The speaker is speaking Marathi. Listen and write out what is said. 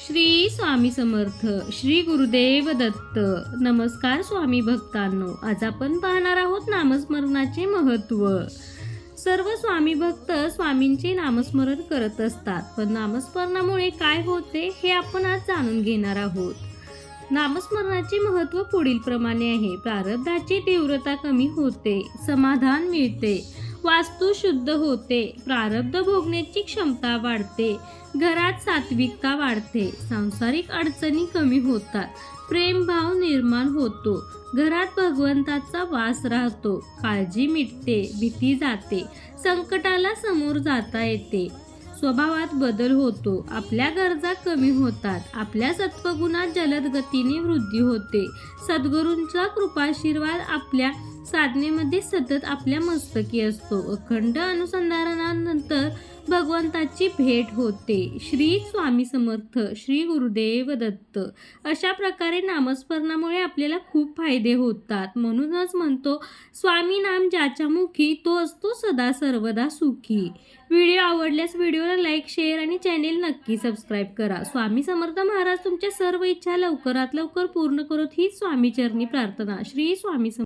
श्री स्वामी समर्थ. श्री गुरुदेव दत्त. नमस्कार स्वामी भक्तांनो. आज आपण पाहणार आहोत नामस्मरणाचे महत्त्व. सर्व स्वामी भक्त स्वामींचे नामस्मरण करत असतात, पण नामस्मरणामुळे काय होते हे आपण आज जाणून घेणार आहोत. नामस्मरणाचे महत्त्व पुढील प्रमाणे आहे. प्रारब्धाची तीव्रता कमी होते, समाधान मिळते, वास्तू शुद्ध होते, प्रारब्ध भोगण्याची क्षमता वाढते, घरात सात्विकता वाढते, सांसारिक अडचणी कमी होतात, प्रेमभाव निर्माण होतो, घरात भगवंताचा वास राहतो, काळजी मिटते, भीती जाते, संकटाला समोर जाता येते, स्वभावात बदल होतो, आपल्या गरजा कमी होतात, आपल्या सत्वगुणात जलद गतीने वृद्धी होते, सद्गुरूंचा कृपाशीर्वाद आपल्या साधनेमध्ये सतत आपल्या मस्तकी असतो, अखंड अनुसंधानानंतर भगवंताची भेट होते. श्री स्वामी समर्थ. श्री गुरुदेव दत्त. अशा प्रकारे नामस्मरणामुळे आपल्याला खूप फायदे होतात. म्हणूनच म्हणतो, स्वामी नाम ज्याच्या मुखी तो असतो सदा सर्वदा सुखी. व्हिडिओ आवडल्यास व्हिडिओला लाईक, शेअर आणि चॅनेल नक्की सबस्क्राईब करा. स्वामी समर्थ महाराज तुमच्या सर्व इच्छा लवकरात लवकर पूर्ण करोत हीच स्वामी चरणी प्रार्थना. श्री स्वामी समर्थ.